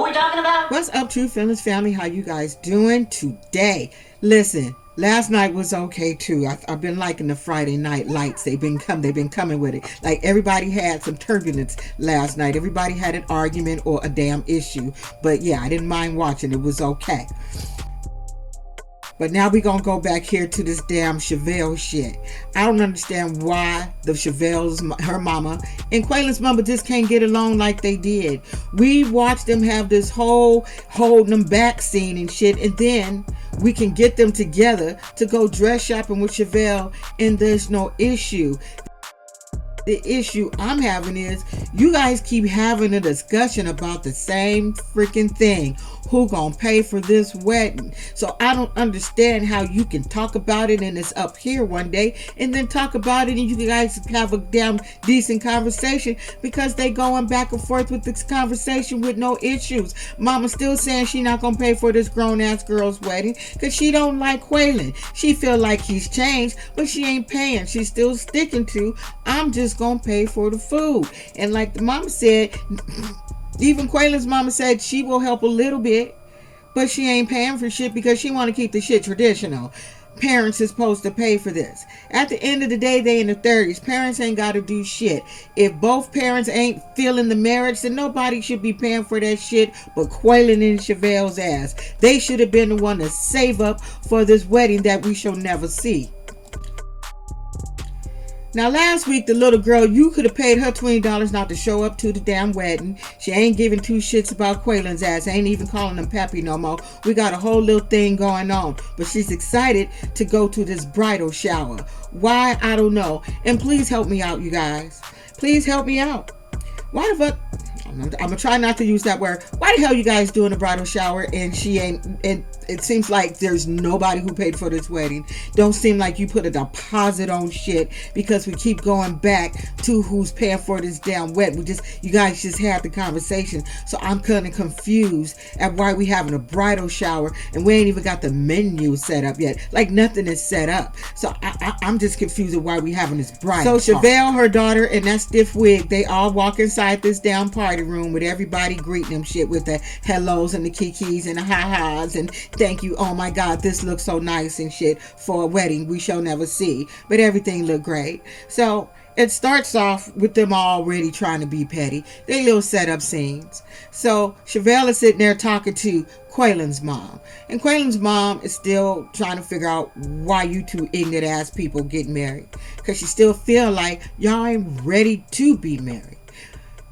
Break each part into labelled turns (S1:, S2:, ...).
S1: we talking about?
S2: What's up, True Feelings family? How you guys doing today? Listen, last night was okay too. I've been liking the Friday night lights. They've been coming with it. Like, everybody had some turbulence last night. Everybody had an argument or a damn issue. But yeah, I didn't mind watching. It was okay. But now we gonna go back here to this damn SHAVEL shit. I don't understand why the SHAVEL's, her mama, and QUAYLON's mama just can't get along like they did. We watched them have this whole holding them back scene and shit, and then we can get them together to go dress shopping with SHAVEL, and there's no issue. The issue I'm having is you guys keep having a discussion about the same freaking thing. Who gonna pay for this wedding? So I don't understand how you can talk about it and it's up here one day, and then talk about it and you guys have a damn decent conversation, because they going back and forth with this conversation with no issues. Mama still saying she not gonna pay for this grown ass girl's wedding because she don't like QUAYLON. She feel like he's changed, but she ain't paying. She's still sticking to, I'm just gonna pay for the food. And like the mama said, even QUAYLON's mama said she will help a little bit, but she ain't paying for shit because she want to keep the shit traditional. Parents is supposed to pay for this. At the end of the day, they in the 30s. Parents ain't got to do shit. If both parents ain't feeling the marriage, then nobody should be paying for that shit but QUAYLON and SHAVEL's ass. They should have been the one to save up for this wedding that we shall never see. Now, last week, the little girl, you could have paid her $20 not to show up to the damn wedding. She ain't giving two shits about QUAYLON's ass. Ain't even calling him Pappy no more. We got a whole little thing going on. But she's excited to go to this bridal shower. Why? I don't know. And please help me out, you guys. Please help me out. Why the fuck? I'm going to try not to use that word. Why the hell you guys doing a bridal shower and she ain't... And it seems like there's nobody who paid for this wedding. Don't seem like you put a deposit on shit, because we keep going back to who's paying for this damn wedding. You guys just had the conversation. So I'm kind of confused at why we having a bridal shower and we ain't even got the menu set up yet. Like, nothing is set up. So I'm just confused at why we having this bridal. So SHAVEL, her daughter, and that stiff wig, they all walk inside this damn party room with everybody greeting them shit with the hellos and the kikis and the ha-has and thank you, oh my God, this looks so nice and shit for a wedding we shall never see. But everything looked great. So it starts off with them already trying to be petty. They little setup scenes. So SHAVEL is sitting there talking to QUAYLON's mom. And QUAYLON's mom is still trying to figure out why you two ignorant ass people get married. Because she still feel like y'all ain't ready to be married.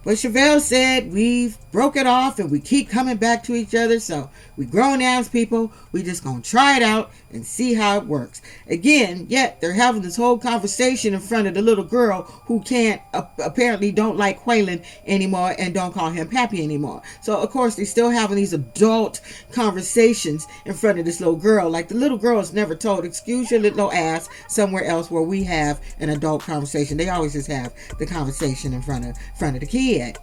S2: But SHAVEL said we've broke it off and we keep coming back to each other. So we grown ass people, we just gonna try it out and see how it works. Again, yet they're having this whole conversation in front of the little girl who can't apparently don't like QUAYLON anymore and don't call him Pappy anymore. So of course they still having these adult conversations in front of this little girl. Like, the little girl is never told, excuse your little ass somewhere else where we have an adult conversation. They always just have the conversation in front of the kid.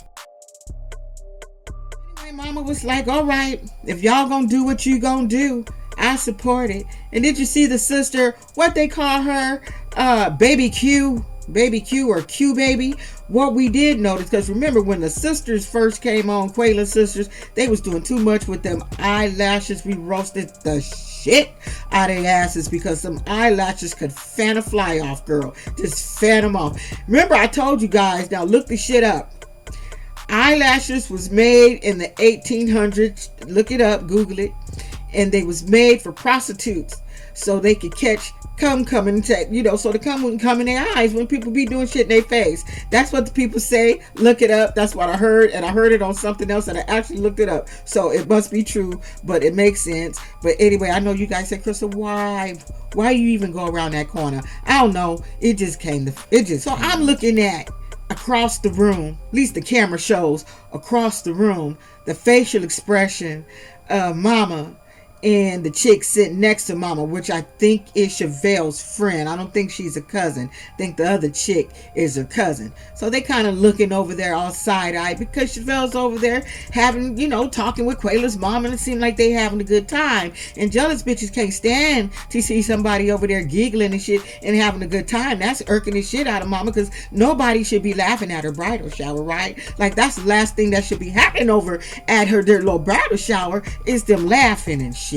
S2: Mama was like, all right, if y'all gonna do what you gonna do, I support it. And did you see the sister, what they call her, baby Q or Q baby? What we did notice, because remember when the sisters first came on, QUAYLON sisters, they was doing too much with them eyelashes. We roasted the shit out of their asses because some eyelashes could fan a fly off, girl. Just fan them off. Remember, I told you guys, now look the shit up. Eyelashes was made in the 1800s. Look it up, Google it. And they was made for prostitutes so they could catch cum coming, so the cum wouldn't come in their eyes when people be doing shit in their face. That's what the people say. Look it up. That's what I heard, and I heard it on something else, and I actually looked it up. So it must be true, but it makes sense. But anyway, I know you guys say, Crystal, why you even go around that corner? I don't know. It just came. So I'm looking at across the room, at least the camera shows across the room, the facial expression of Mama and the chick sitting next to mama, which I think is Shavel's friend. I don't think she's a cousin. I think the other chick is her cousin. So they kind of looking over there all side-eyed because Shavel's over there having, talking with QUAYLON's mom, and it seemed like they having a good time. And jealous bitches can't stand to see somebody over there giggling and shit and having a good time. That's irking the shit out of mama, because nobody should be laughing at her bridal shower, right? Like, that's the last thing that should be happening over at their little bridal shower, is them laughing and shit.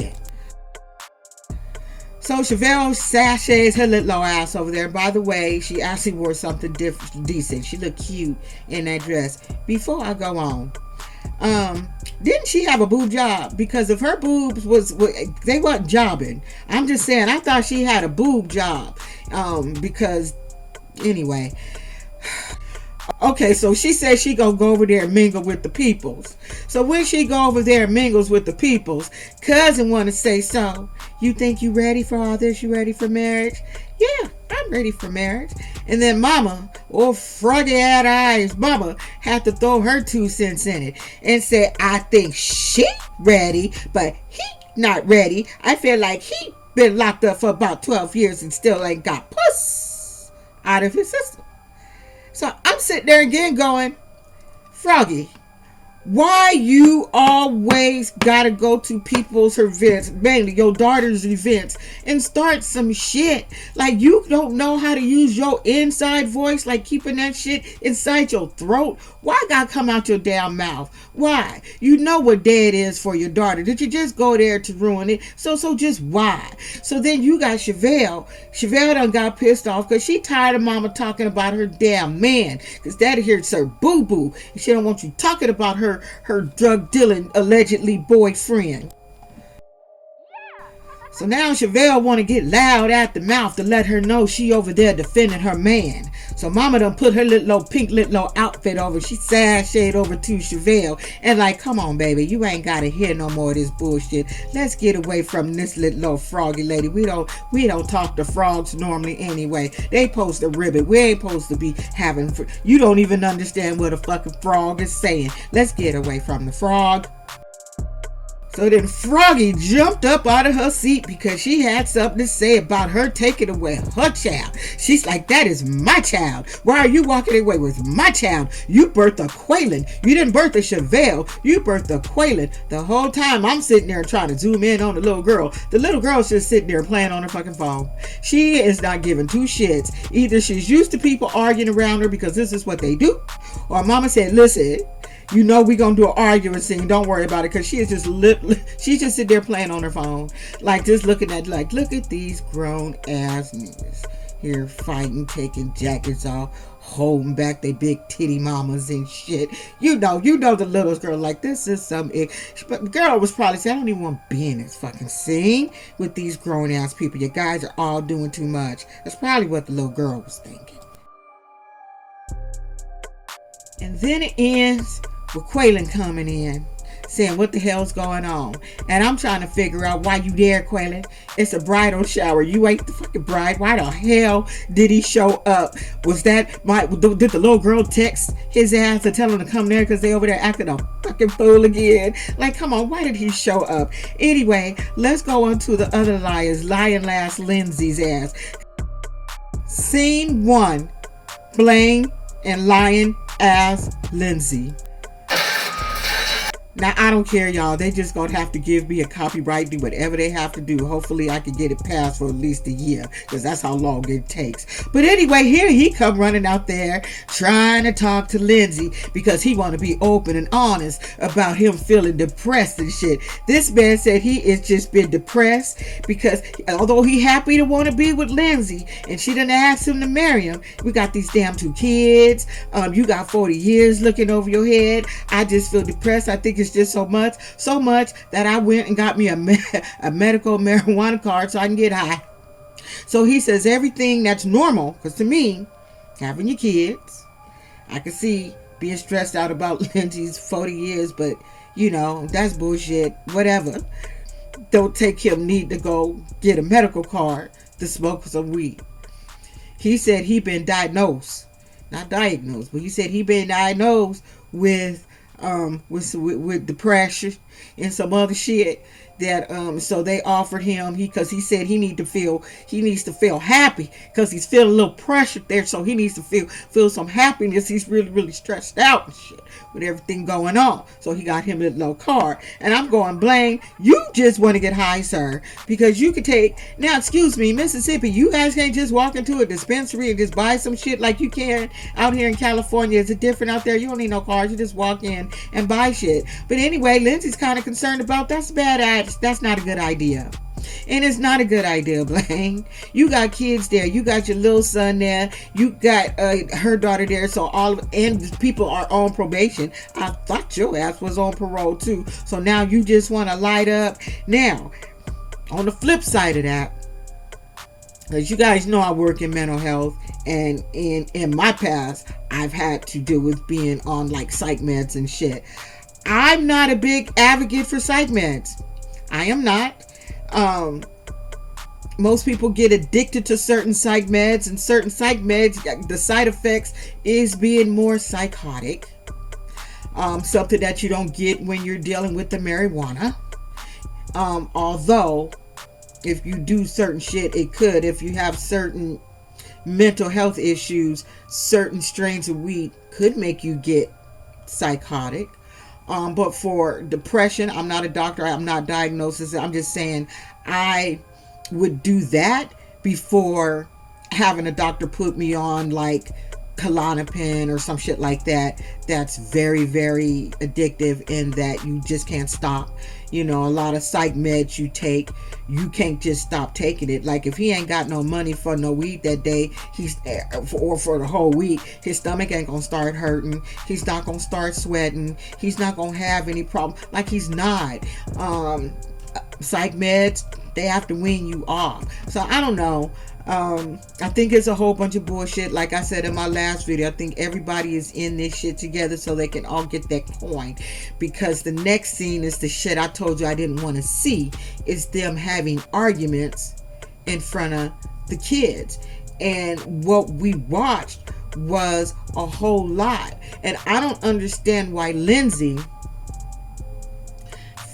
S2: So Shavel sashays her little ass over there. By the way, she actually wore something decent. She looked cute in that dress. Before I go on, didn't she have a boob job? Because if her boobs they weren't jobbing. I'm just saying, I thought she had a boob job. Because anyway. Okay, so she said she gonna go over there and mingle with the peoples. So when she go over there and mingles with the peoples, cousin wanna say, so you think you ready for all this? You ready for marriage? Yeah, I'm ready for marriage. And then mama, froggy-eyed eyes mama, had to throw her 2 cents in it and say, I think she ready, but he not ready. I feel like he been locked up for about 12 years and still ain't got puss out of his system. So I'm sitting there again going, Froggy, why you always gotta go to people's events, mainly your daughter's events, and start some shit? Like, you don't know how to use your inside voice, like keeping that shit inside your throat? Why gotta come out your damn mouth? Why? You know what day it is for your daughter. Did you just go there to ruin it? So just why? So then you got Shavel. Shavel done got pissed off because she tired of mama talking about her damn man, because that here's her boo-boo, and she don't want you talking about her drug dealing allegedly boyfriend. So now Shavel want to get loud at the mouth to let her know she over there defending her man. So mama done put her little pink little outfit over. She sashayed over to Shavel and like, come on baby, you ain't gotta hear no more of this bullshit. Let's get away from this little froggy lady. We don't talk to frogs normally anyway. They supposed to ribbit. We ain't supposed to be having. You don't even understand what a fucking frog is saying. Let's get away from the frog. So then Froggy jumped up out of her seat because she had something to say about her taking away her child. She's like, that is my child. Why are you walking away with my child? You birthed a QUAYLON. You didn't birth a SHAVEL. You birthed a QUAYLON. The whole time I'm sitting there trying to zoom in on the little girl. The little girl's just sitting there playing on her fucking phone. She is not giving 2 shits. Either she's used to people arguing around her because this is what they do, or mama said, listen, you know we gonna do an arguing scene. Don't worry about it, because she is just she's just sitting there playing on her phone, like just looking at, like, look at these grown ass niggas here fighting, taking jackets off, holding back they big titty mamas and shit. You know the little girl, like, this is some but the girl was probably saying, I don't even want to be in this fucking scene with these grown ass people. You guys are all doing too much. That's probably what the little girl was thinking. And then it ends with QUAYLON coming in saying, what the hell's going on? And I'm trying to figure out why you there, QUAYLON. It's a bridal shower. You ain't the fucking bride. Why the hell did he show up? Was that did the little girl text his ass to tell him to come there because they over there acting a fucking fool again? Like, come on, why did he show up? Anyway, let's go on to the other liars, lying last LINDSEY's ass. Scene 1, Blaine and lying ass LINDSEY. Now, I don't care, y'all. They just gonna have to give me a copyright, do whatever they have to do. Hopefully, I can get it passed for at least a year, because that's how long it takes. But anyway, here he come running out there trying to talk to LINDSEY because he want to be open and honest about him feeling depressed and shit. This man said he has just been depressed because although he happy to want to be with LINDSEY and she done asked him to marry him, we got these damn 2 kids. You got 40 years looking over your head. I just feel depressed. I think it's just so much that I went and got me a medical marijuana card so I can get high. So he says everything that's normal, because to me, having your kids, I can see being stressed out about LINDSEY's 40 years, but you know, that's bullshit. Whatever. Don't take him need to go get a medical card to smoke some weed. He said he been diagnosed, not diagnosed, but he said he been diagnosed with depression and some other shit that so they offered him, because he said he needs to feel happy, because he's feeling a little pressure there, so he needs to feel some happiness. He's really stressed out and shit with everything going on, so he got him a little card. And I'm going, Blaine, you just want to get high, sir, because you could take, now excuse me, Mississippi, you guys can't just walk into a dispensary and just buy some shit like you can out here in California. Is it different out there? You don't need no cards, you just walk in and buy shit. But anyway, Lindsay's kind of concerned about, that's bad. That's not a good idea. And it's not a good idea, Blaine. You got kids there. You got your little son there. You got her daughter there. So and people are on probation. I thought your ass was on parole too. So now you just want to light up. Now, on the flip side of that, because you guys know I work in mental health, and in my past, I've had to deal with being on like psych meds and shit. I'm not a big advocate for psych meds. I am not. Most people get addicted to certain psych meds, and certain psych meds, the side effects is being more psychotic. Something that you don't get when you're dealing with the marijuana. Although, if you do certain shit, it could. If you have certain mental health issues, certain strains of weed could make you get psychotic. But for depression, I'm not a doctor, I'm not diagnosed. I'm just saying I would do that before having a doctor put me on like Klonopin or some shit like that. That's very, very addictive, in that you just can't stop. You know, a lot of psych meds you take, you can't just stop taking it. Like if he ain't got no money for no weed that day, or for the whole week, his stomach ain't gonna start hurting. He's not gonna start sweating. He's not gonna have any problem. Like he's not. Psych meds, they have to wean you off. So I don't know. I think it's a whole bunch of bullshit. Like I said in my last video, I think everybody is in this shit together so they can all get that coin. Because the next scene is the shit I told you I didn't want to see. Is them having arguments in front of the kids. And what we watched was a whole lot. And I don't understand why Lindsay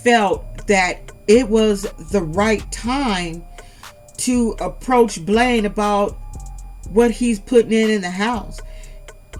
S2: felt that it was the right time to approach Blaine about what he's putting in the house.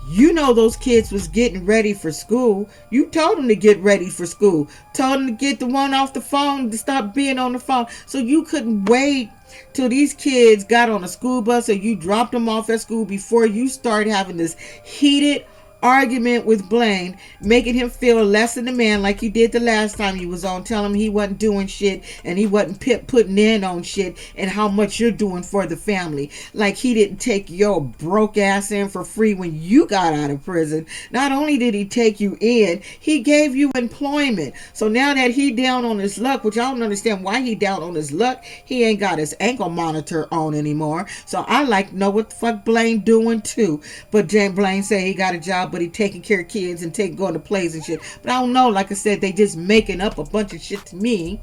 S2: You know those kids was getting ready for school. You told them to get ready for school. Told them to get the one off the phone, to stop being on the phone. So you couldn't wait till these kids got on a school bus, or you dropped them off at school before you started having this heated argument with Blaine, making him feel less than a man like you did the last time you was on, telling him he wasn't doing shit and he wasn't putting in on shit, and how much you're doing for the family. Like he didn't take your broke ass in for free when you got out of prison. Not only did he take you in, he gave you employment. So now that he down on his luck, which I don't understand why he down on his luck, he ain't got his ankle monitor on anymore. So I like know what the fuck Blaine doing too. But Blaine say he got a job, but he taking care of kids and going to plays and shit. But I don't know, like I said, they just making up a bunch of shit to me,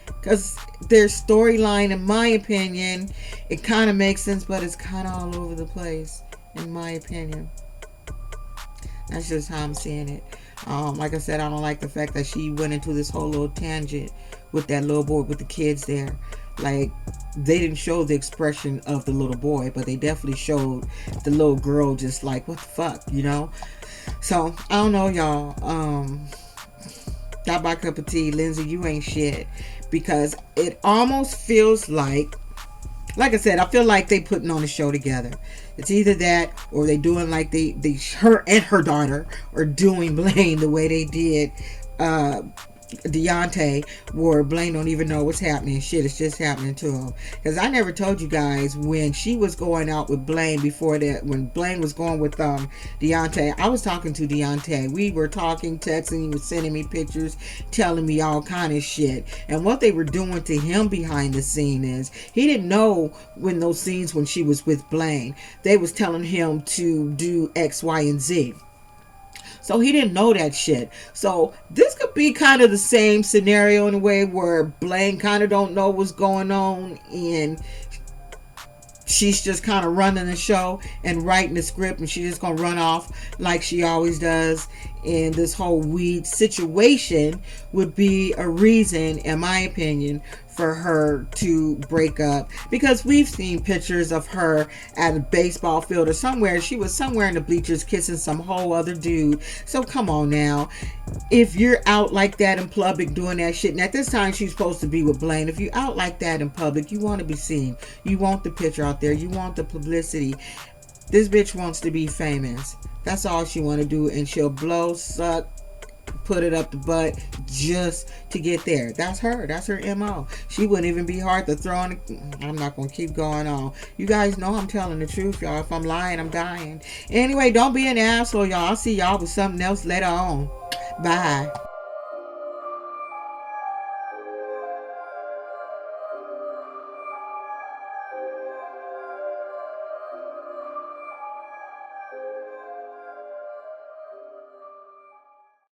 S2: because their storyline, in my opinion, it kind of makes sense, but it's kind of all over the place, in my opinion. That's just how I'm seeing it. Like I said, I don't like the fact that she went into this whole little tangent with that little boy with the kids there. Like, they didn't show the expression of the little boy, but they definitely showed the little girl just like, what the fuck, you know? So, I don't know, y'all. Not my cup of tea. Lindsay, you ain't shit. Because it almost feels like I said, I feel like they putting on a show together. It's either that, or they doing like her and her daughter are doing Blaine the way they did Deontay, where Blaine don't even know what's happening. Shit is just happening to him. Because I never told you guys, when she was going out with Blaine before that, when Blaine was going with Deontay, I was talking to Deontay. We were talking, texting, he was sending me pictures, telling me all kind of shit. And what they were doing to him behind the scene is, he didn't know when those scenes when she was with Blaine, they was telling him to do X, Y, and Z. So he didn't know that shit. So this could be kind of the same scenario in a way, where Blaine kind of don't know what's going on, and she's just kind of running the show and writing the script, and she's just gonna run off like she always does. And this whole weed situation would be a reason, in my opinion, for her to break up, because we've seen pictures of her at a baseball field or somewhere. She was somewhere in the bleachers kissing some whole other dude. So come on now, if you're out like that in public doing that shit, and at this time she's supposed to be with Blaine, if you're out like that in public, you want to be seen, you want the picture out there, you want the publicity. This bitch wants to be famous. That's all she want to do, and she'll blow, suck, put it up the butt just to get there. That's her. That's her MO. She wouldn't even be hard to throw on. I'm not going to keep going on. You guys know I'm telling the truth, y'all. If I'm lying, I'm dying. Anyway, don't be an asshole, y'all. I'll see y'all with something else later on. Bye.